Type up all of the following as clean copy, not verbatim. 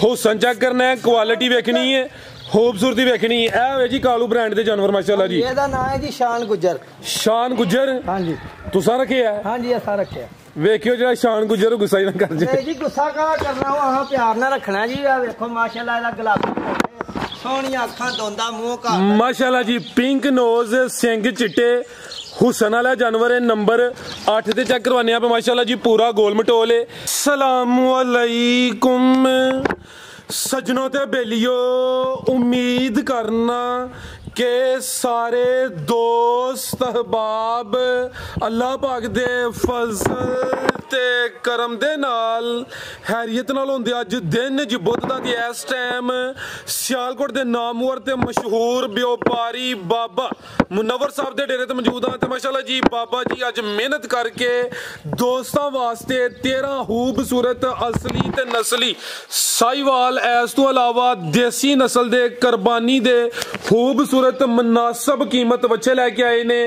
हुसन चेक करना है, क्वालिटी वेखनी है, खूबसूरती वेखनी है। जी कालू ब्रांड के जानवर माशाल्लाह जी। ਇਹਦਾ ਨਾਮ ਹੈ ਜੀ शान गुज्जर। शान गुज्जर ਹਾਂਜੀ तुसा रखे है? ਹਾਂਜੀ ਅਸਾਂ ਰੱਖਿਆ। वेखियो जरा शान गुज्जर गुस्सा ही ना कर जे। नहीं जी गुस्सा कहाँ करना, वहाँ प्यार ना रखना जी। आ देखो माशाल्लाह ਇਹਦਾ गुलाबी सोहणियां अखां दोंदा मूंह का माशाल्लाह जी। पिंक नोज सिंग चिट्टे हुसन वाला जानवर है। नंबर 8 ते चेक करवाने आप माशाल्लाह जी। पूरा गोल मटोल है। अस्सलामु अलैकुम सजनों ते बेलियो, उम्मीद करना के सारे दोस्त अहबाब अल्लाह पाक दे फजल ते करम दे नाल हैरियत नाल होंदे अज दिन ज बुध दा ते इस टाइम सियालकोट दे नामवर ते मशहूर व्यापारी बाबा मुनव्वर साहब दे डेरे ते मौजूद हां। ते माशाल्लाह जी बाबा जी अज मेहनत करके दोस्तां वास्ते 13 खूबसूरत असली ते नस्ली साहिवाल, इस तो अलावा देसी नस्ल दे कुर्बानी दे खूबसूरत मुनासब कीमत बच्चे लैके आए ने।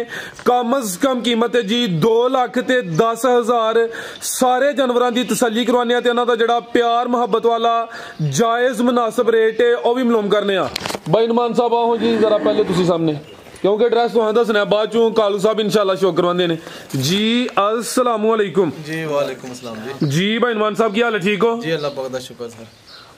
कम अज कम कीमत है जी 2,10,000। सारे जानवरों की तसल्ली करवाने ते इन्हां दा जिहड़ा प्यार मुहब्बत वाला जायज़ मुनासब रेट है वह भी मालूम करने। भाई नुमान साहब आओ जी जरा पहले तुसी सामने, क्योंकि एड्रैस तो दसना बाद चों कालू साहब इंशाल्लाह शो करवाते हैं जी। अस्सलाम वालेकुम जी। वालेकुम अस्सलाम जी। भाई नुमान साहब की हाल है, ठीक हो जी? अल्लाह पाक दा शुक्र सर।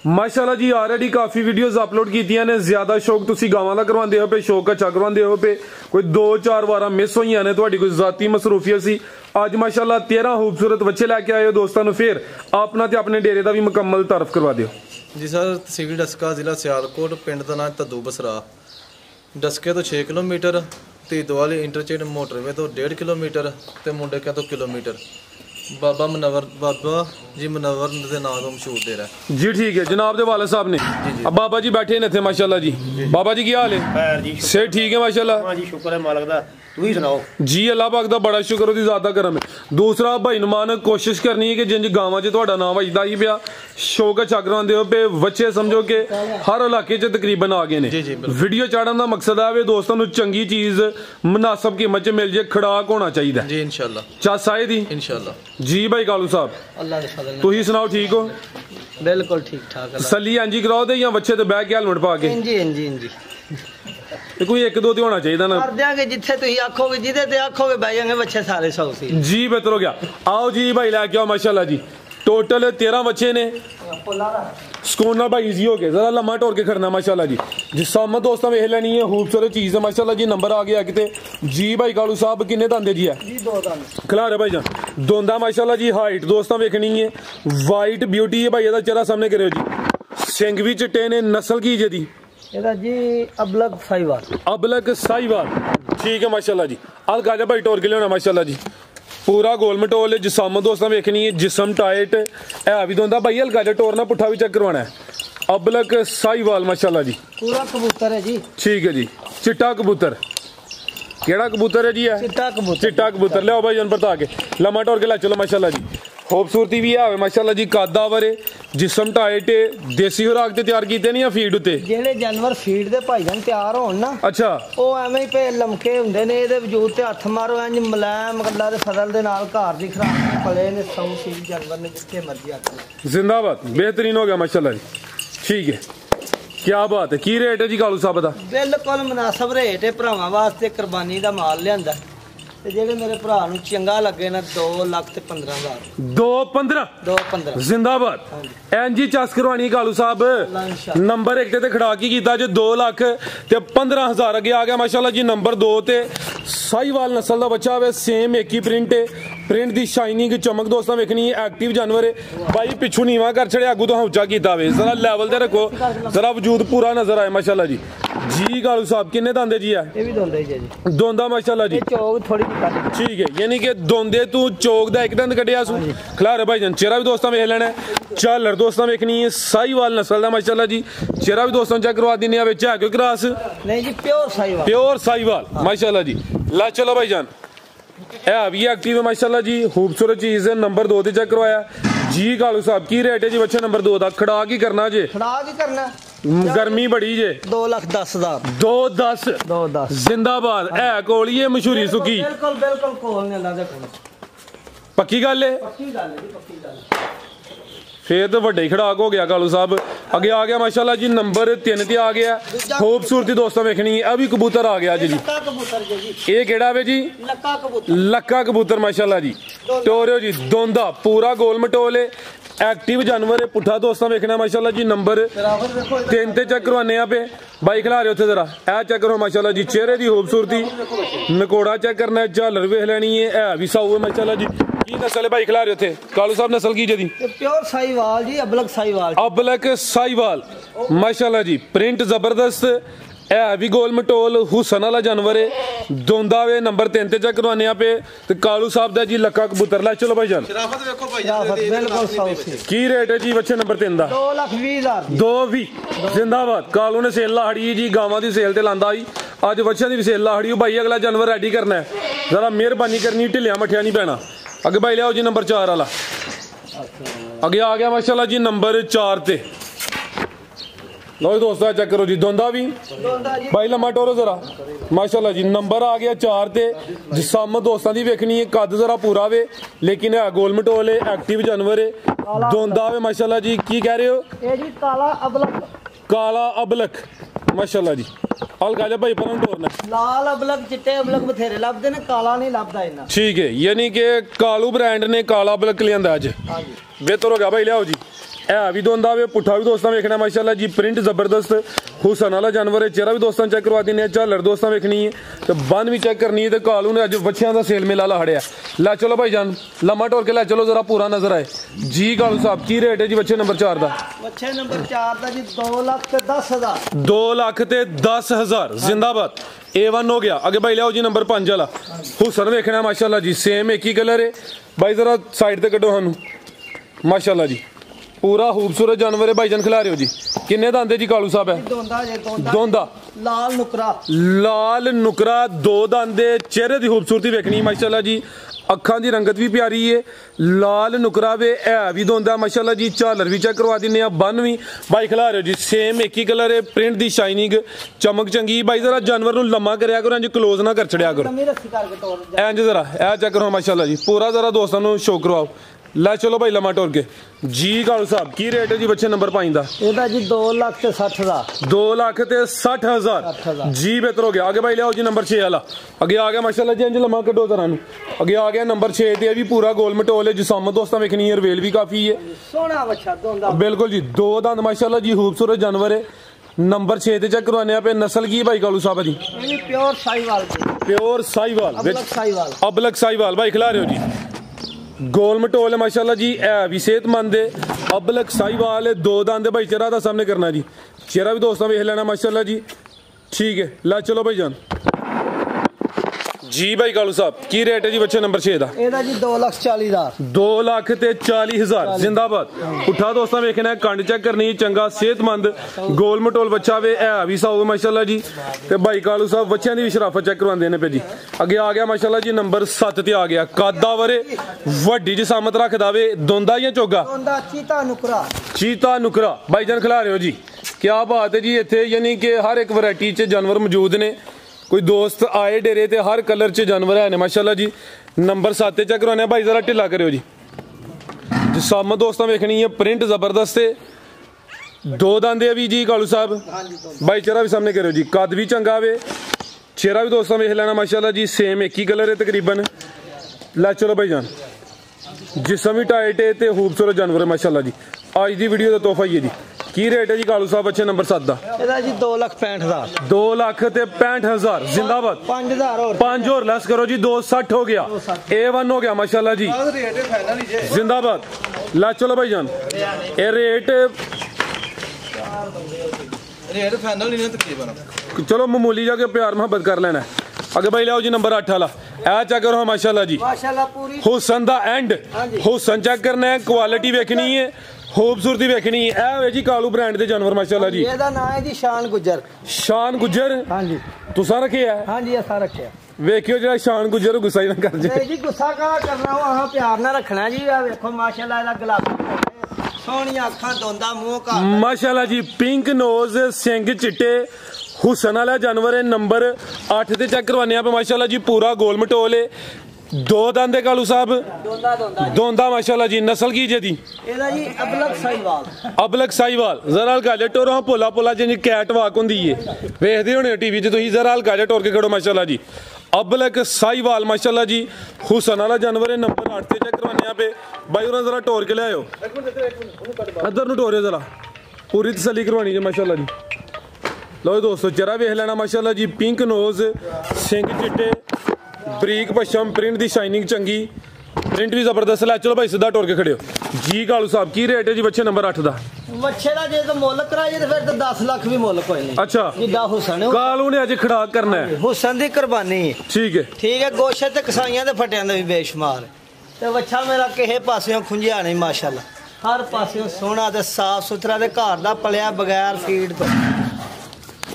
माशाल्लाह जी। ऑलरेडी काफी वीडियोस अपलोड कीतियां ने। ज्यादा शौक तुसी गावां दा करवांदे हो पे, शौक अच्छा करवांदे हो पे। कोई 2-4 वारा मिस होईयां ने, तुहाडी कोई जाती मसरूफियत सी। आज माशाल्लाह 13 खूबसूरत बच्चे लेके आए हो दोस्तां नूं। फिर अपना ते अपने डेरे दा भी मुकम्मल तारफ करवा दिओ जी सर। तहसील डस्का, जिला सियालकोट, पिंड दा नाम तद्दू बसरा। डस्के तो 6 किलोमीटर, तीदवाली इंटरचेंज मोटरवे तो 1.5 किलोमीटर ते मुंडेकिया तो किलोमीटर। बाबा मुनव्वर, बाबा जी मुनव्वर दे नाम तो मशहूर डेरा है जी। ठीक है जनाब दे वाले साहब ने। अब बाबा जी बैठे ने थे माशाल्लाह जी। बाबा जी की हाल है? सेहत ठीक है माशाल्लाह? हाँ जी शुक्र है मालिक दा। तू ही सुनाओ जी। अल्लाह पाक दा बड़ा शुक्र, ओदी ज़ात दा करम है। दूसरा भाई नुमान कोशिश करनी है कि जिंज गांवां च तुहाडा नाम वजदा ही पिया, शौक अच्छा करवांदे हो पे। बच्चे समझो कि हर इलाके च तकरीबन आ गए ने। वीडियो चाढ़न दा मकसद है दोस्तों नूं चंगी चीज मुनासब कीमत च मिल जाए, खड़ाक होना चाहिए जी इंशाल्लाह। चस आए दी इंशाल्लाह जी। भाई कालू साहब अल्लाह दे फजल तुही सुनाओ, ठीक हो? बिल्कुल ठीक ठाक। तसल्ली इंजी कराओ दे या बच्चे ते बह के हेलमेट पा के? इंजी इंजी इंजी कोई 1-2 तो होना चाहिए ना। कर देंगे जिथे तुम आखोगे, जिदे ते आखोगे बह जाएंगे बच्चे सारे 100 सी जी। बेहतर हो गया। आओ जी भाई लैके आओ माशाल्लाह जी। टोटल 13 बच्चे ने। सुकून ना भाई इजी हो गए, जरा लम्मा टोर के खड़ना माशाल्लाह जी। जिस सामने दोस्तों वेख लेनी है, खूबसूरत चीज है माशाल्लाह जी। नंबर आ गया किते जी। भाई कालू साहब किन्ने दांदे जी है? जी 2 दांद खिलारे भाई जान दोंदा माशाल्लाह जी। हाइट दोस्तों वेखनी है, वाइट ब्यूटी है भाई। चेहरा सामने करो जी। सिंग भी चिट्टे ने। नस्ल की जी? ਇਹਦਾ जी अबलग साहिवाल। अबलग साहिवाल ठीक है माशाल्लाह जी। अल गाजा भाई टोर के लिया माशाल्लाह जी। पूरा गोल मटोल है। जिसम दोस्तों वेखनी है, जिसम टाइट है भी दोंदा भाई। हल्का जा टोरना पुट्ठा भी चेक करवाना है। अबलग साहिवाल माशाल्लाह जी। पूरा कबूतर है जी। ठीक है जी। चिट्टा कबूतर केड़ा कबूतर है जी? है चिट्टा कबूतर। चिट्टा कबूतर लिया भाई जन बता के लम्मा टोर के ला चलो माशाल्लाह जी। खूबसूरती भी है माशाल्लाह जी। कादावर है, जिसम टाइट है। देसी खुराक ते तैयार कीते नहीं या फीड उते? ਜਿਹੜੇ जानवर फीड ਦੇ ਭਾਈਜਾਨ ਤਿਆਰ ਹੋਣ ਨਾ, अच्छा ਉਹ ਐਵੇਂ ਹੀ ਪੇ ਲਮਕੇ ਹੁੰਦੇ ਨੇ। ਇਹਦੇ ਵਜੂਦ ਤੇ ਹੱਥ ਮਾਰੋ ਇੰਜ ਮਲਾਇਮ ਗੱਲਾਂ ਦੇ ਫਜ਼ਲ ਦੇ ਨਾਲ ਘਰ ਦੀ ਖਰਾਕ ਪਲੇ ਨੇ। ਸੌ ਸੀ जानवर ने जिथे मर्जी आके जिंदाबाद। बेहतरीन हो गया माशाल्लाह जी। ठीक है क्या बात है। की रेट है जी कालू साहब दा? बिल्कुल मुनासिब रेट है। भरावां वास्ते कुर्बानी दा माल लियांदा ते जेड़े मेरे भरा नूं चंगा लगे ना 2,15,000। 2,15 जिंदाबाद। एनजी चस करवानी कालू साहब। नंबर 1 ते खड़ा की कीता जे 2,15,000 अगे आ गया माशाल्लाह जी। नंबर 2 ते साहिवाल नस्ल दा बच्चा है। सेम एक ही प्रिंट है। प्रिंट दी शाइनिंग चमक दोस्तों वेखनी है। एक्टिव जानवर है भाई। पिछू नीवा कर छड़े, अगू तो उच्चा कीता वे। जरा लेवल ते रखो, जरा वजूद पूरा नजर आए माशाल्लाह जी। जी कालू साहब किन्ने दांदे जी है? ये भी दोंदा ही जी। दोंदा माशाल्लाह जी। चौक थोड़ी जी काट ठीक है, यानी कि दोंदे तू चौक दा एक दंद कटिया सू। खिलारे भाई जान चेहरा भी दोस्तों वेख लेना है। झालर दोस्तों वेखनी है। साहिवाल नस्ल दा माशाल्लाह जी। चेहरा भी दोस्तों चेक करवा दिने आ। विच है कोई क्रॉस? नहीं जी प्योर साहिवाल। प्योर साहिवाल माशाल्लाह जी। ला चलो भाई जान है भी एक्टिव है माशाल्लाह जी। खूबसूरत चीज है। नंबर 2 ते चेक करवाया जी। कालू साहब की रेट है जी बच्चे नंबर 2 दा? खड़ा की करना जे? खड़ा की करना। गर्मी बड़ी जे। 2,10,000। 2,10 जिंदाबाद। है कोलिए मशहूरी सुकी। बिल्कुल बिल्कुल कोल ने अल्लाह दे कोल। पक्की गल है? पक्की गल है जी, पक्की गल। फिर तो वड्डे खड़ाक हो गया कालू साहब। अगे आ गया माशाल्लाह जी नंबर 3 ते आ गया। खूबसूरती दोस्तों वेखनी है। अभी कबूतर आ गया जी। ये केड़ा वे जी? लक्का कबूतर माशाल्लाह जी। टोरियो जी दोंदा पूरा गोल मटोल है, एक्टिव जानवर है। पुठा दोस्तों वेखना माशाल्लाह जी नंबर 3 ते चेक करवाने पे भाई खिला रहे उथे जरा ए चेक करो माशाल्लाह जी। चेहरे की खूबसूरती नकोड़ा चेक करना है, झालर वेख लेनी है भी साऊ है माशाल्लाह जी। की नस्ल है भाई खिला रहे थे कालू साहब? नस्ल की जी? प्योर साहिवाल जी, अबलक साहिवाल। अबलक साहिवाल माशाल्लाह जी। प्रिंट जबरदस्त है भी गोल मटोल हुसन वाला जानवर है। दोंदा वे नंबर 3 ते चेक करवाने पे तो कालू साहब दा जी लक्का कबूतर। ला चलो भाई जान की रेट है जी बच्चे नंबर 3 दा? 2,20,000 2,20 जिंदाबाद। कालू ने सेल लाड़ी जी, गावां दी सेल ते लांदा ही, अज बच्चों की भी सेल लाड़ी भाई। अगला जानवर रेडी करना है, जरा मेहरबानी करनी, ढिलिया मठिया नहीं पैना। अगे भाई लियाओ जी नंबर 4 वाला। अगे आ गया माशाल्लाह जी नंबर 4 ते। लो दोस्तों चेक करो जी दोंदा भी भाई लम्मा टोरो जरा माशाल्लाह जी। नंबर आ गया 4 ते। जिसम दोस्तों की वेखनी है, कद जरा पूरा वे लेकिन है गोल मटोल है, एक्टिव जानवर है। दोंदा वे माशाल्लाह जी। की कह रहे हो? ये जी काला अबलक। काला अबलक माशाल्लाह जी। हल्का जा भाई पर टोरना। लाल अबलक चिट्टे अबलक बथेरे लभदे ने, काला नहीं लभदा इन्ना। ठीक है, यानी कि कालू ब्रांड ने काला अबलक लिया अज। बेहतर हो गया भाई लियाओ जी। है भी दोंदा वे, पुठा भी दोस्तों वेखना माशाल्लाह जी। प्रिंट जबरदस्त हुसन वाला जानवर है। चेहरा भी दोस्तों चेक करवा देने, झालर दोस्तों वेखनी है तो बन भी चेक करनी है। तो कालू ने अज बच्चों का सेल मेला ला हड़िया। ला चलो भाई जान लम्मा टोर के ला चलो जरा पूरा नजर आए जी। कालू साहब की रेट है जी बच्चे नंबर 4 का? बच्चे नंबर 4 का जी 2,10,000। 2,10,000 जिंदाबाद। A1 हो गया। आगे भाई लियाओ जी नंबर 5 वाला। हुसन वेखना माशाल्लाह जी। सेम एक ही कलर है भाई। जरा साइड ते कटो सानू माशाल्लाह जी। पूरा खूबसूरत जानवर है भाईजान खिला रहे हो जी। किन्ने दांदे जी कालू साहब है? दोंदा लाल नुकरा। लाल नुकरा 2 दांदे। चेहरे की खूबसूरती वेखनी माशाल्लाह जी। अखां की रंगत भी प्यारी है। लाल नुकरा वे है भी दोंदा माशाल्लाह जी। झालर भी चेक करवा देने, बन भी भाई खिला रहे हो जी। सेम एक ही कलर है। प्रिंट की शाइनिंग चमक चंगी भाई। जरा जानवर क्लोज करया करो, इंज क्लोज ना कर छड़िया करो। इंज जरा ए चेक करो माशाल्लाह जी। पूरा जरा दोस्तों शो करवाओ। ला चलो भाई लम्मा टोर के जी। कालू साहब की रेट है जी बच्चे नंबर 5 का? ਇਹਦਾ जी 2,60,000। 2,60,000 जी। बेहतर हो गया। आगे भाई लियाओ जी नंबर 6 वाला। अगे आ गया माशाल्लाह जी। इंज लम्मा कटो तरह अगे आ गया नंबर 6 ते। भी पूरा गोल मटोल है। जिसम दोस्तों वेखनी है, रवेल भी काफी है। सोना बच्चा दोंदा बिल्कुल जी। 2 दांत माशाल्लाह जी। खूबसूरत जानवर है। नंबर 6 ते चेक करवाने पे। नस्ल की भाई कालू साहब जी? प्योर साहिवाल। प्योर साहिवाल अबलक साहिवाल भाई खिला रहे हो जी। गोल मटोल है माशाल्लाह जी। है भी सेहतमंद है। अबलक साहिवाल है। 2 दांत भाई। चेहरा का सामने करना जी। चेहरा भी दोस्तों वेख लेना माशाल्लाह जी। ठीक है ला चलो भाई जान जी। भाई कालू साहब की रेट है जी बच्चे नंबर 6 का? ਇਹਦਾ जी 2,40,000। 2,40,000 जिंदाबाद। उठा दोस्तों वेखना है, कंड चेक करनी चंगा सेहतमंद गोल मटोल बच्चा वे है भी साऊ माशाल्लाह जी। ते भाई कालू साहब बच्चों की भी शराफत चेक करवाते हैं पे जी। अगे आ गया माशाल्लाह जी नंबर 7 ते आ गया। कद वरे वड्डी जिसामत रखदा वे। दोंदा या चोगा? चीता नुकरा। चीता नुकरा भाईजान खिला रहे हो जी। क्या बात है जी। इत्थे यानी कि हर एक वैरायटी च जानवर मौजूद ने। कोई दोस्त आए डेरे ते हर कलर च जानवर है माशाल्लाह जी। नंबर 7 चेक करवाने भाई जरा ढिला करो जी। जिसम दोस्तों वेखनी है, प्रिंट जबरदस्त है। 2 दांदे भी जी कालू साहब। भाई चेहरा भी सामने करो जी। कद भी चंगा वे। चेहरा भी दोस्तों वेख लेना माशाल्लाह जी। सेम एक ही कलर है तकरीबन। ला चलो भाई जान जिसम भी टाइट है ते खूबसूरत जानवर है माशाल्लाह जी। आज की वीडियो का तोहफा ही है जी। की रेट है जी कालू साहब बच्चे नंबर 7 का? ਇਹਦਾ जी 2,65,000। 2,65,000 जिंदाबाद। 5,000 और 5 और लेस करो जी। 2,60 हो गया। A1 हो गया माशाल्लाह जी। जिंदाबाद। ला चलो भाई जान ये रेट फाइनल नहीं है तकरीबन। चलो मामूली जाके प्यार मोहब्बत कर लेना है। अगे भाई लियाओ जी नंबर 8 वाला। ए चेक करो माशाल्लाह जी। माशाल्लाह पूरी हुसन दा एंड। हुसन चेक करना है, क्वालिटी वेखनी है, खूबसूरती वेखनी है। जी कालू ब्रांड के जानवर माशाल्लाह जी। ਇਹਦਾ ਨਾਮ है जी शान गुजर। शान गुजर हाँ जी तुसा रखे है? हाँ जी ऐसा रखे वेखियो जरा शान गुजर गुस्सा ही ना कर जाए। नहीं जी गुस्सा कहाँ करना, वहाँ प्यार ना रखना जी। देखो माशाल्लाह ਇਹਦਾ गुलाबी सोहनिया अखां दोंदा मुंह का माशाल्लाह जी। पिंक नोज सिंग चिट्टे हुसन वाला जानवर है। नंबर 8 ते चेक करवाने पे माशाल्लाह जी। पूरा गोल मटोल है। दो दंद कालू साहब ਦੋਂਦਾ दोंदा माशाल्लाह जी नस्ल की जे दी ਇਹਦਾ ਜੀ ਅਬਲਕ ਸਾਈਵਾਲ अबलक साहिवाल जरा हल्का जा टोरो भोला भोला जिंज कैट वाक होंदी है वेखदे होने टीवी च तुसीं जरा हल्का जा टोर के खड़ो माशाल्लाह जी अबलक साहिवाल माशाल्लाह जी हुसन वाला जानवर है नंबर 8 ते चेक करवाने पे भाई उन्हें जरा टोर के ले आयो इधर नु टोरियो जरा पूरी तसल्ली करवानी है माशाल्लाह जी लो दोस्तों जरा वेख लेना माशाल्लाह जी पिंक नोज सिंग चिट्टे ਬਰੀਕ ਪਸ਼ਮ ਪ੍ਰਿੰਟ ਦੀ ਸ਼ਾਈਨਿੰਗ ਚੰਗੀ ਪ੍ਰਿੰਟ ਵੀ ਜ਼ਬਰਦਸਤ ਲੈ ਚਲੋ ਭਾਈ ਸਿੱਧਾ ਟੋਰ ਕੇ ਖੜਿਓ ਜੀ ਕਾਲੂ ਸਾਹਿਬ ਕੀ ਰੇਟ ਹੈ ਜੀ ਬੱਚੇ ਨੰਬਰ 8 ਦਾ ਵੱਛੇ ਦਾ ਜੇ ਤਾਂ ਮੁੱਲ ਕਰਾਈਏ ਤੇ ਫਿਰ ਤਾਂ 10 ਲੱਖ ਵੀ ਮੁੱਲ ਕੋਈ ਨਹੀਂ ਅੱਛਾ ਜਿੱਦਾਂ ਹੁਸਨ ਹੈ ਕਾਲੂ ਨੇ ਅੱਜ ਖੜਾ ਕਰਨਾ ਹੈ ਹੁਸਨ ਦੀ ਕੁਰਬਾਨੀ ਹੈ ਠੀਕ ਹੈ ਗੋਸ਼ਤ ਤੇ ਕਸਾਈਆਂ ਦੇ ਫਟਿਆਂ ਦਾ ਵੀ ਬੇਸ਼ੁਮਾਰ ਤੇ ਵੱਛਾ ਮੇਰਾ ਕਿਸੇ ਪਾਸਿਓਂ ਖੁੰਝਿਆ ਨਹੀਂ ਮਾਸ਼ਾਅੱਲਾ ਹਰ ਪਾਸਿਓਂ ਸੋਹਣਾ ਤੇ ਸਾਫ ਸੁਥਰਾ ਤੇ ਘਰ ਦਾ ਪਲਿਆ ਬਗੈਰ ਫੀਡ ਤੋਂ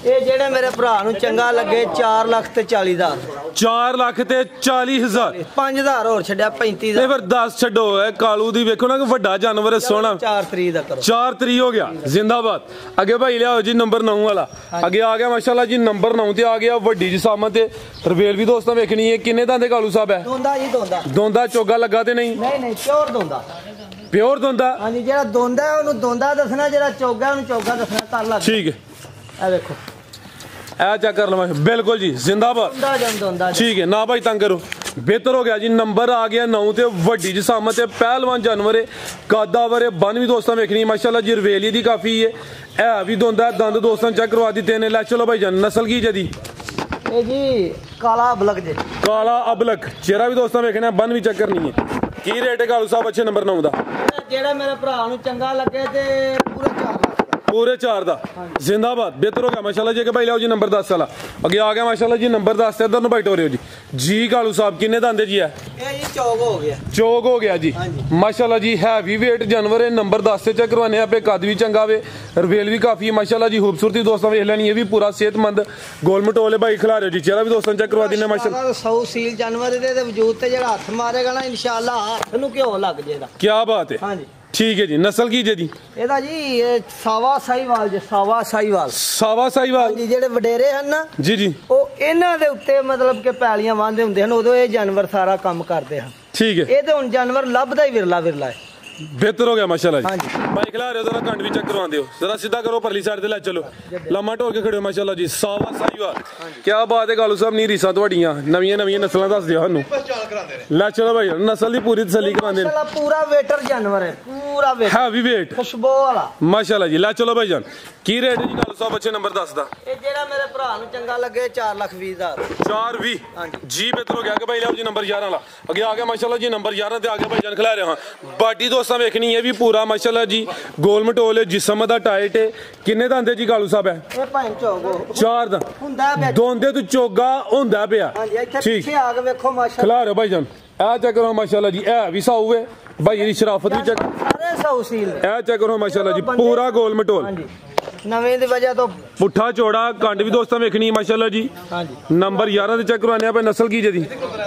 ਇਹ ਜਿਹੜੇ ਮੇਰੇ ਭਰਾ ਨੂੰ ਚੰਗਾ ਲੱਗੇ 4 ਲੱਖ ਤੇ 40 ਹਜ਼ਾਰ 4 ਲੱਖ ਤੇ 40 ਹਜ਼ਾਰ 5000 ਹੋਰ ਛੱਡਿਆ 35 ਤੇ ਦਾ ਫਿਰ 10 ਛੱਡੋ ਇਹ ਕਾਲੂ ਦੀ ਵੇਖੋ ਨਾ ਕਿ ਵੱਡਾ ਜਾਨਵਰ ਹੈ ਸੋਹਣਾ 4 ਤਰੀਕ ਦਾ ਕਰੋ 4 ਤਰੀ ਹੋ ਗਿਆ ਜ਼ਿੰਦਾਬਾਦ ਅੱਗੇ ਭਾਈ ਲਿਆਓ ਜੀ ਨੰਬਰ 9 ਵਾਲਾ ਅੱਗੇ ਆ ਗਿਆ ਮਾਸ਼ਾਅੱਲਾ ਜੀ ਨੰਬਰ 9 ਤੇ ਆ ਗਿਆ ਵੱਡੀ ਜੀ ਸਾਮਤ ਤੇ ਰਵੇਲ ਵੀ ਦੋਸਤਾਂ ਵੇਖਣੀ ਹੈ ਕਿੰਨੇ ਦਾ ਦੇ ਕਾਲੂ ਸਾਹਿਬ ਹੈ ਦੋਂਦਾ ਜੀ ਦੋਂਦਾ ਦੋਂਦਾ ਚੋਗਾ ਲੱਗਾ ਤੇ ਨਹੀਂ ਨਹੀਂ ਪਿਓਰ ਦੋਂਦਾ ਪਿਓਰ ਦੋਂਦਾ ਹਾਂਜੀ ਜਿਹੜਾ ਦੋਂਦਾ ਉਹਨੂੰ ਦੋਂਦਾ ਦੱਸਣਾ ਜਿਹੜਾ ਚੋਗਾ ਉਹਨੂੰ ਚੋਗਾ ਦੱਸਣਾ ਕਰ ਲੱਗ ਠੀਕ ਹੈ ਇਹ ਵੇਖੋ ਇਹ ਚੈੱਕ ਕਰ ਲਵਾਂ ਬਿਲकुल जी जिंदाबाद ਦੋਂਦਾ ठीक है ना भाई तंग करो बेहतर हो गया जी नंबर आ गया 9 ते वड्डी जी सामत है पहलवान जानवर है कादावर है बन भी दोस्तों वेखनी माशाल्लाह जी रवेली दी काफी है भी दोंदा दंद दोस्तों चेक करवा दी ने ले चलो भाई जान नस्ल की जदी ਇਹ ਜੀ ਕਾਲਾ ਅਬਲਕ ਜੇ काला अबलक चेहरा भी दोस्तों वेखना बन भी चेक करनी है की रेट है कालू साहब अच्छे नंबर 9 दा ਜਿਹੜਾ ਮੇਰੇ ਭਰਾ ਨੂੰ ਚੰਗਾ ਲੱਗੇ ਤੇ ਪੂਰੇ 4 ਲੱਖ पूरे 4 ਦਾ जिंदाबाद बेहतर हो गया माशाल्लाह जी के भाई लाओ जी नंबर 10 वाला अगे आ गया माशाल्लाह जी नंबर 10 से इधर नु बैठो रहे हो जी कालू साहब किन्ने दंदे जी है ਇਹ ਜੀ ਚੌਕ ਹੋ ਗਿਆ चौक हो गया जी माशाल्लाह जी हैवी वेट जानवर है नंबर 10 से चेक करवाने पे कद भी चंगा वे रवेल भी काफी है माशाल्लाह जी खूबसूरती दोस्तों वेख लेनी है भी पूरा सेहतमंद गोल मटोले भाई खिला रहे हो जी चेहरा भी दोस्तों चेक करवा देना माशाल्लाह 100 ਸੀਲ ਜਾਨਵਰ ਦੇ ਵਜੂਦ ਤੇ ਜਿਹੜਾ ਹੱਥ ਮਾਰੇਗਾ ਨਾ ਇਨਸ਼ਾਅੱਲਾ ਹੱਥ ਨੂੰ ਘਿਓ ਲੱਗ ਜਾਏਗਾ क्या बात है ਹਾਂਜੀ ठीक है जी नस्ल की जी ਇਹਦਾ ਜੀ ਸਾਵਾ ਸਾਈਵਾਲ ਜੇ ਸਾਵਾ ਸਾਈਵਾਲ सावा साहिवाल ਜੀ ਜਿਹੜੇ ਵਡੇਰੇ ਹਨ ਨਾ जी जी ਉਹ ਇਹਨਾਂ ਦੇ ਉੱਤੇ ਮਤਲਬ ਕਿ ਪੈਲੀਆਂ ਵਾਂਦੇ ਹੁੰਦੇ ਹਨ ਉਦੋਂ ਇਹ ਜਾਨਵਰ ਸਾਰਾ ਕੰਮ ਕਰਦੇ ਹਨ ठीक है ਇਹ ਤੇ ਹੁਣ ਜਾਨਵਰ ਲੱਭਦਾ ਹੀ ਵਿਰਲਾ ਹੈ बेहतर हो गया माशाल्लाह हाँ जी जी। भाई खिला रहे हो जरा कंड भी चेक करवा दो जरा सीधा करो परली साइड ते ले चलो लम्मा ढोल के खड़े हो माशाल्लाह जी सावा साहिवाल क्या बात है कालू साहब नी रीसा ਤੁਹਾਡੀਆਂ ਨਵੀਆਂ ਨਸਲਾਂ ਦੱਸ ਦਿਓ ਸਾਨੂੰ ਲੈ ਚਲੋ ਭਾਈ ਨਸਲ ਦੀ ਪੂਰੀ ਤਸੱਲੀ ਕਰਵਾਉਂਦੇ ਮਾਸ਼ਾਅੱਲਾ ਪੂਰਾ ਵੇਟਰ ਜਾਨਵਰ ਹੈ ਪੂਰਾ ਵੇਟਰ हैवी वेट ਖੁਸ਼ਬੂ ਵਾਲਾ माशाल्लाह जी ले चलो भाई जान की रेट है जी कालू साहब अच्छे नंबर 10 ਦਾ ਇਹ ਜਿਹੜਾ ਮੇਰੇ ਭਰਾ ਨੂੰ ਚੰਗਾ ਲੱਗੇ 4,20,000 420 ਹਾਂਜੀ। जी बेहतर हो गया कि भाई लियाओ जी नंबर 11 वाला अगे आ गया माशाल्लाह जी नंबर 11 ਤੇ ਆ ਗਿਆ ਭਾਈ ਜਾਨ ਖਿਲਾ ਰਿਹਾ ਹਾਂ ਬਾਡੀ ਦੋਸਤਾਂ ਵੇਖਣੀ ਹੈ ਵੀ ਪੂਰਾ ਮਾਸ਼ਾਅੱਲਾ ਜੀ ਗੋਲ ਮਟੋਲ ਜਿਸਮ ਦਾ ਟਾਈਟ ਹੈ ਕਿੰਨੇ ਦੰਦੇ ਜੀ ਕਾਲੂ ਸਾਹਿਬ ਹੈ ਇਹ ਭਾਂ ਚੋਗੋ 4 ਦਾ ਹੁੰਦਾ ਪਿਆ ਦੋਂਦੇ ਤੋਂ ਚੋਗਾ ਹੁੰਦਾ ਪਿਆ ਹਾਂਜੀ ਇੱਥੇ ਠੀਕ ਪਿੱਛੇ ਆ ਕੇ ਵੇਖੋ ਮਾਸ਼ਾਅੱਲਾ ਖਿਲਾ ਰਿਹਾ ਭਾਈ ਜਾਨ ਇਹ ਚੈੱਕ ਕਰੋ ਮਾਸ਼ਾਅੱਲਾ ਜੀ ਇਹ ਵੀ ਸਾਊ ਹੈ ਭਾਈ ਇਹਦੀ ਸ਼ਰਾਫਤ ਵੀ ਚੈੱਕ ਸਾਰੇ ਸੌ ਸੀਲ ਨੇ ਇਹ ਚੈੱਕ ਕਰੋ ਮਾਸ਼ਾਅੱਲਾ ਜੀ ਪੂਰਾ ਗੋਲ ਮਟੋਲ ਹਾਂਜੀ ਨਵੇਂ ਦੀ ਵਜ੍ਹਾ ਤੋਂ ਪੁੱਠਾ ਚੌੜਾ ਕੰਡ ਵੀ ਦੋਸਤਾਂ ਵੇਖਣੀ ਹੈ ਮਾਸ਼ਾਅੱਲਾ ਜੀ ਹਾਂਜੀ ਨੰਬਰ 11 ਤੇ ਚੈੱਕ ਕਰਵਾਨੇ ਆਪਾਂ ਨਸਲ ਕੀ ਜਦੀ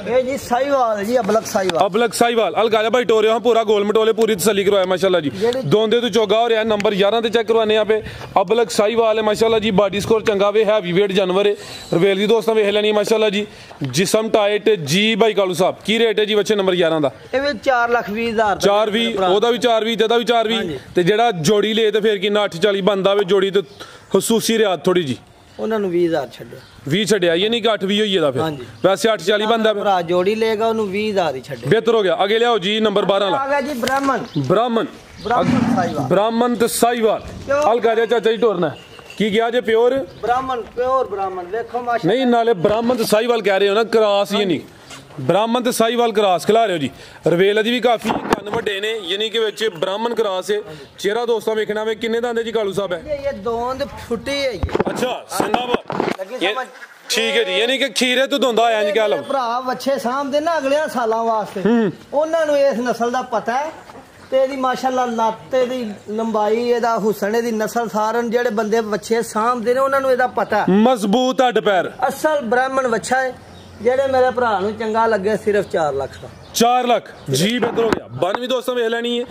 ਇਹ ਜੀ ਸਾਈਵਾਲ ਹੈ ਜੀ ਅਬਲਕ ਸਾਈਵਾਲ अबलक साहिवाल अलगाजा भाई टोरे हम पूरा गोल मटोले पूरी तसल्ली करवाया माशाल्लाह जी दोंदे तो चौगा हो रहा है नंबर 11 ते चेक करवाने यहाँ पे अबलक साहिवाल है माशाल्लाह जी बॉडी स्कोर चंगा वे हैवी वेट जानवर है रवेल दी दोस्तों वेख लेनी माशाल्लाह जी जिसम टाइट जी भाई कालू साहब की रेट है जी बच्चे नंबर 11 ਦਾ ਇਹ ਵੀ 4,20,000 420 ਉਹਦਾ ਵੀ 420 ਤੇ ਦਾ ਵੀ 420 ਤੇ ਜਿਹੜਾ ਜੋੜੀ ਲੇ ਤੇ ਫਿਰ ਕਿੰਨਾ 840 ਬੰਦਾ ਵੇ ਜੋੜੀ ਤੇ ਖਸੂਸੀ ਰਿਆਤ ਥੋੜੀ ਜੀ ਉਹਨਾਂ ਨੂੰ 20,000 ਛੱਡਿਆ 20 ਛੱਡਿਆ ਇਹ ਨਹੀਂ ਕਿ 8 20 ਹੋਈ ਇਹਦਾ ਫਿਰ ਹਾਂਜੀ। ਵੈਸੇ 840 ਬੰਦਾ ਭਰਾ ਜੋੜੀ ਲੇਗਾ ਉਹਨੂੰ 20,000 ਹੀ ਛੱਡਿਆ ਬਿਹਤਰ ਹੋ ਗਿਆ ਅੱਗੇ ਲਿਆਓ ਜੀ ਨੰਬਰ 12 ਆ ਵਾਲਾ ਗਿਆ ਜੀ ਬ੍ਰਾਹਮਣ ब्राह्मण ਸਾਈਵਾਲ ब्राह्मण ਤੇ ਸਾਈਵਾਲ ਹਲਕਾ ਜਿਹਾ ਚਾਚਾ ਜੀ ਟੋਰਨਾ ਕੀ ਗਿਆ ਜੇ ਪਿਓਰ ਬ੍ਰਾਹਮਣ ਪਿਓਰ ਬ੍ਰਾਹਮਣ ਵੇਖੋ ਮਾਸ਼ਾਅੱਲਾ ਨਹੀਂ ਨਾਲੇ ਬ੍ਰਾਹਮਣ ਤੇ ਸਾਈਵਾਲ ਕਹਿ ਰਹੇ ਹੋ ਨਾ ਕਰਾਸ ਯਾਨੀ ਬ੍ਰਾਹਮਣ ਤੇ ਸਾਈਵਾਲ ਕਰਾਸ ਖਿਲਾ ਰਹੇ ਹੋ ਜੀ ਰਵੇਲ ਦੀ ਵੀ ਕਾਫੀ ਕੰਨ ਵੱਡੇ ਨੇ ਯਾਨੀ ਕਿ ਵਿੱਚ ਬ੍ਰਾਹਮਣ ਕਰਾਸ ਹੈ ਚਿਹਰਾ ਦੋਸਤਾਂ ਵੇਖਣਾ ਵੇ ਕਿੰਨੇ ਦੰਦੇ ਜੀ ਕਾਲੂ ਸਾਹਿਬ ਹੈ ਇਹ ਦੋਂਦ ਫੁੱਟੀ ਹੈ ਅੱਛਾ ਸਿੰਦਾਬਾਦ ਲੱਗੀ ਸਮਝ ਠੀਕ ਹੈ ਜੀ ਯਾਨੀ ਕਿ ਖੀਰੇ ਤੋਂ ਧੁੰਦਾ ਆਇਆ ਜੀ ਕਹਿ ਲਓ ਭਰਾ ਵੱਛੇ ਸਾਹਮਣੇ ਨਾ ਅਗਲੇ ਸਾਲਾਂ ਵਾਸਤੇ ਉਹਨਾਂ ਨੂੰ ਇਸ ਨਸਲ ਦਾ ਪਤਾ ਹੈ ਤੇ ਇਹਦੀ ਮਾਸ਼ਾਅੱਲਾ ਲੱਤ ਦੀ ਲੰਬਾਈ ਇਹਦਾ ਹੁਸਨ ਦੀ ਨਸਲ ਸਾਰਨ ਜਿਹੜੇ ਬੰਦੇ ਵੱਛੇ ਸਾਹਮਣੇ ਨੇ ਉਹਨਾਂ ਨੂੰ ਇਹਦਾ ਪਤਾ ਮਜ਼ਬੂਤ ਹੱਡ ਪੈਰ ਅਸਲ ਬ੍ਰਾਹਮਣ ਵੱਛਾ ਹੈ ਜਿਹੜੇ ਮੇਰੇ ਭਰਾ ਨੂੰ ਚੰਗਾ ਲੱਗੇ ਸਿਰਫ 4 ਲੱਖ ਦਾ 4 ਲੱਖ ਜੀ ਬਿਹਤਰ ਹੋ ਗਿਆ ਬਨ ਵੀ ਦੋਸਤਾਂ ਵੇਖ ਲੈਣੀ ਹੈ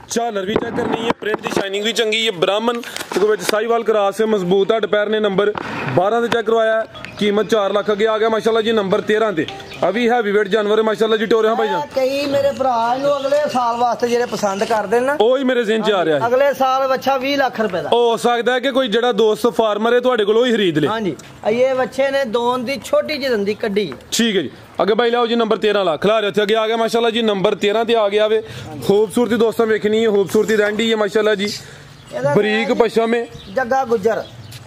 ਝਾਲਰ ਵੀ ਚੈੱਕ ਕਰਨੀ ਹੈ ਪ੍ਰਿੰਟ ਦੀ ਸ਼ਾਈਨਿੰਗ ਵੀ ਚੰਗੀ ਹੈ ਬ੍ਰਾਹਮਣ ਤੇ ਵਿੱਚ ਸਾਈਵਾਲ ਕਰਾਸ ਹੈ ਮਜ਼ਬੂਤ ਹੱਡ ਪੈਰ ਨੇ ਨੰਬਰ 12 ਤੇ ਚੈੱਕ ਕਰਵਾਇਆ कीमत 4 लाख अगे आ गया माशाल्लाह जी नंबर 13 ते अभी हैवी वेट जानवर है माशाल्लाह जी टोरे। हाँ भाई जान कई मेरे भरा इनू अगले साल वास्ते जेरे पसंद करदे ना ਉਹ ਹੀ ਮੇਰੇ ਜ਼ਿਹਨ 'ਚ ਆ ਰਿਹਾ ਹੈ। अगले साल बच्चा 20 लाख रुपए दा ਹੋ ਸਕਦਾ ਹੈ ਕਿ ਕੋਈ ਜਿਹੜਾ ਦੋਸਤ ਫਾਰਮਰ ਹੈ ਤੁਹਾਡੇ ਕੋਲੋਂ ਹੀ ਖਰੀਦ ਲੇ। हाँ जी ये बच्चे ने दोन दी छोटी जी दंदी कड्डी ठीक है जी अगे भाई लाओ जी नंबर 13 ला खिला रहे थे अगे आ गया माशाल्लाह जी नंबर 13 ते आ गया वे खूबसूरती दोस्तों वेखनी है खूबसूरती रैंडी है माशाल्लाह जी बरीक पशम है जग्गा गुजर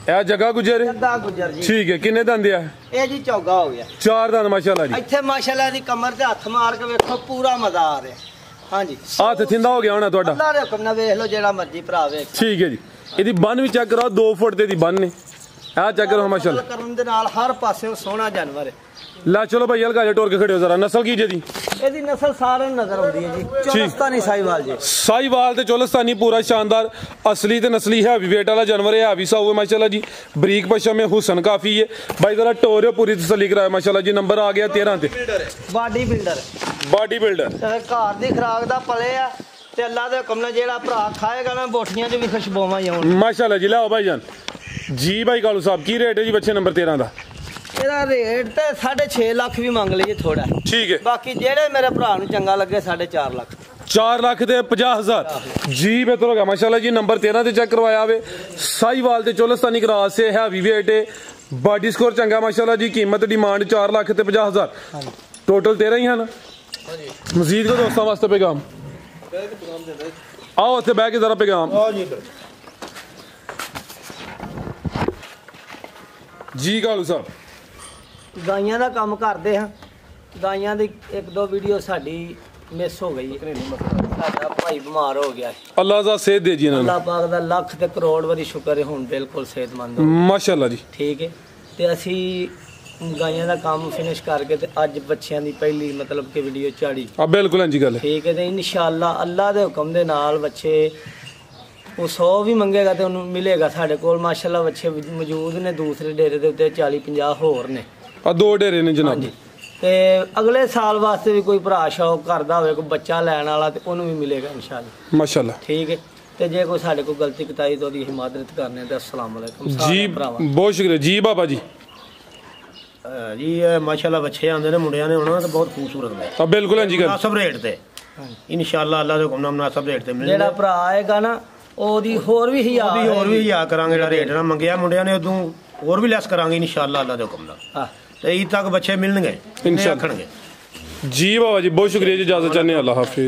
ए जगह गुजर है जग्गा गुजर जी ठीक है किन्ने दंद है ये जी चौगा हो गया 4 दंद माशाल्लाह जी ਇੱਥੇ ਮਾਸ਼ਾਅੱਲਾ ਦੀ ਕਮਰ ਤੇ ਹੱਥ ਮਾਰ ਕੇ ਵੇਖੋ ਪੂਰਾ ਮਜ਼ਾ ਆ ਰਿਹਾ ਹਾਂਜੀ हाथ थिंदा हो गया होना ਤੁਹਾਡਾ ਅੱਲਾ ਦੇ ਹੁਕਮ ਨਾਲ ਵੇਖ ਲਓ ਜਿਹੜਾ ਮਰਜ਼ੀ ਭਰਾ ਵੇਖ ठीक है जी ਇਹਦੀ ਬੰਨ ਵੀ ਚੈੱਕ ਕਰਾਓ 2 ਫੁੱਟ ਦੇ ਦੀ ਬੰਨ ਨੇ ਆ ਚੈੱਕ ਕਰੋ ਮਾशाल्लाह ਕਰਨ ਦੇ ਨਾਲ ਹਰ ਪਾਸਿਓਂ ਸੋਹਣਾ ਜਾਨਵਰ ਹੈ ला चलो भाई हल्का टोर के खड़े हो जरा नस्ल की जी ਇਹਦੀ ਨਸਲ ਸਾਰਿਆਂ ਨੂੰ ਨਜ਼ਰ ਆਉਂਦੀ ਹੈ ਜੀ ਚੌਲਸਤਾਨੀ ਸਾਈਵਾਲ ਜੀ साहिवाल ते चोलस्तानी पूरा शानदार असली ते नस्ली है वेट वाला जानवर है हैवी सा हुआ माशाल्लाह जी बरीक पशम में हुसन काफी है भाई जरा टोरियो पूरी तसल्ली कराया माशाल्लाह जी नंबर आ गया 13 ते ਬਾਡੀ ਬਿਲਡਰ बॉडी बिल्डर ਤੇ ਘਰ ਦੀ ਖਰਾਕ ਦਾ ਪਲੇ ਆ ਤੇ ਅੱਲਾ ਦੇ ਹੁਕਮ ਨਾਲ ਜਿਹੜਾ ਭਰਾ ਖਾਏਗਾ ਨਾ ਬੋਠੀਆਂ 'ਚ ਵੀ ਖੁਸ਼ਬੂਆਂ ਹੀ ਆਉਣ माशाल्लाह जी लाओ भाई जान जी भाई कालू साहब की रेट है जी बच्चे नंबर 13 ਦਾ ਇਹਦਾ ਰੇਟ ਤੇ 6.5 ਲੱਖ ਵੀ ਮੰਗ ਲਈਏ ਥੋੜਾ ठीक है ਬਾਕੀ ਜਿਹੜੇ ਮੇਰੇ ਭਰਾ ਨੂੰ ਚੰਗਾ ਲੱਗੇ 4.5 ਲੱਖ 4 ਲੱਖ ਤੇ 50,000 जी बेहतर होगा माशाल्लाह जी नंबर 13 ਤੇ चेक करवाया वे साहिवाल ते चोलस्तानी क्रॉस से हैवी वेट है बॉडी स्कोर चंगा माशाल्लाह जी कीमत डिमांड 4 ਲੱਖ ਤੇ 50,000 टोटल 13 ही है ना मजीद को दोस्तों वास्ते पैगाम आओ ਉੱਥੇ ਬਹਿ ਕੇ ਜ਼ਰਾ ਪੈगाम जी कालू साहब ਗਾਈਆਂ ਦਾ ਕੰਮ ਕਰਦੇ ਹਾਂ ਗਾਈਆਂ ਦੀ ਇੱਕ ਦੋ ਵੀਡੀਓ ਸਾਡੀ ਮਿਸ ਹੋ ਗਈ ਹੈ ਸਾਡਾ ਭਾਈ ਬਿਮਾਰ ਹੋ ਗਿਆ अल्लाह ज़ा सेहत दे जी ਅੱਲਾਹ ਪਾਕ ਦਾ ਲੱਖ ਤੇ ਕਰੋੜ ਵਾਰੀ ਸ਼ੁਕਰ ਹੈ ਹੁਣ ਬਿਲਕੁਲ ਸਿਹਤਮੰਦ ਹੋ माशाल्लाह जी ਠੀਕ ਹੈ ਤੇ ਅਸੀਂ ਗਾਈਆਂ ਦਾ ਕੰਮ ਫਿਨਿਸ਼ ਕਰਕੇ ਤੇ ਅੱਜ ਬੱਚਿਆਂ ਦੀ ਪਹਿਲੀ ਮਤਲਬ ਕਿ ਵੀਡੀਓ ਚਾੜੀ अब बिल्कुल हाँ जी गल है ਠੀਕ ਹੈ ਤੇ ਇਨਸ਼ਾਅੱਲਾ ਅੱਲਾਹ ਦੇ ਹੁਕਮ ਦੇ ਨਾਲ ਬੱਚੇ ਉਹ 100 ਵੀ ਮੰਗੇਗਾ ਤੇ ਉਹਨੂੰ ਮਿਲੇਗਾ ਸਾਡੇ ਕੋਲ ਮਾਸ਼ਾਅੱਲਾ ਬੱਚੇ ਮੌਜੂਦ ਨੇ ਦੂਸਰੇ ਡੇਰੇ ਦੇ ਉੱਤੇ 40-50 ਹੋਰ ਨੇ आ 2 डेरे ने जनाब ਹਾਂਜੀ ਤੇ ਅਗਲੇ ਸਾਲ ਵਾਸਤੇ ਵੀ ਕੋਈ ਭਰਾ ਸ਼ੌਕ ਕਰਦਾ ਹੋਵੇ ਕੋਈ ਬੱਚਾ ਲੈਣ ਵਾਲਾ ਤੇ ਉਹਨੂੰ ਵੀ ਮਿਲੇਗਾ ਇਨਸ਼ਾਅੱਲਾ माशाल्लाह ਠੀਕ ਹੈ ਤੇ ਜੇ ਕੋਈ ਸਾਡੇ ਕੋਲ ਗਲਤੀ ਕਤਾਈ ਤਾਂ ਉਹਦੀ ਹਿਮਾਦਤ ਕਰਨੇ ਤੇ ਅਸਲਾਮ ਅਲੈਕੁਮ जी ਸਾਰੇ ਭਰਾਵਾਂ बहुत शुक्रिया जी बाबा जी ਜੀ ਇਹ ਮਾਸ਼ਾਅੱਲਾ ਬੱਚੇ ਆਉਂਦੇ ਨੇ ਮੁੰਡਿਆਂ ਨੇ ਉਹਨਾਂ ਦਾ ਬਹੁਤ ਖੂਬਸੂਰਤ ਨੇ अब बिल्कुल हाँ जी गल ਮੁਨਾਸਬ ਰੇਟ ਤੇ ਇਨਸ਼ਾਅੱਲਾ ਅੱਲਾ ਦੇ ਹੁਕਮ ਨਾਲ ਮੁਨਾਸਬ ਰੇਟ ਤੇ ਜਿਹੜਾ ਮਿਲਣਗੇ ਭਰਾ ਆਏਗਾ ਨਾ ਉਹਦੀ ਹੋਰ ਵੀ ਉਹਦੀ ਹੋਰ ਵੀ ਹਿਆ ਹਿਆ ਕਰਾਂਗੇ ਜਿਹੜਾ ਰੇਟ ਨਾਲ ਮੰਗਿਆ ਮੁੰਡਿਆਂ ਨੇ ਉਦੋਂ ਹੋਰ ਵੀ ਲੈਸ ਕਰਾਂਗੇ ਇਨਸ਼ਾਅੱਲਾ ਅੱਲਾ ਦੇ ਹੁਕਮ ਨਾਲ ਹਾਂ ਤੇ ਈਦ ਤੱਕ ਬੱਚੇ ਮਿਲਣਗੇ इंशाअल्लाह ਆਖਣਗੇ जी बाबा जी बहुत शुक्रिया जी इजाजत चाहने अल्लाह हाफिज।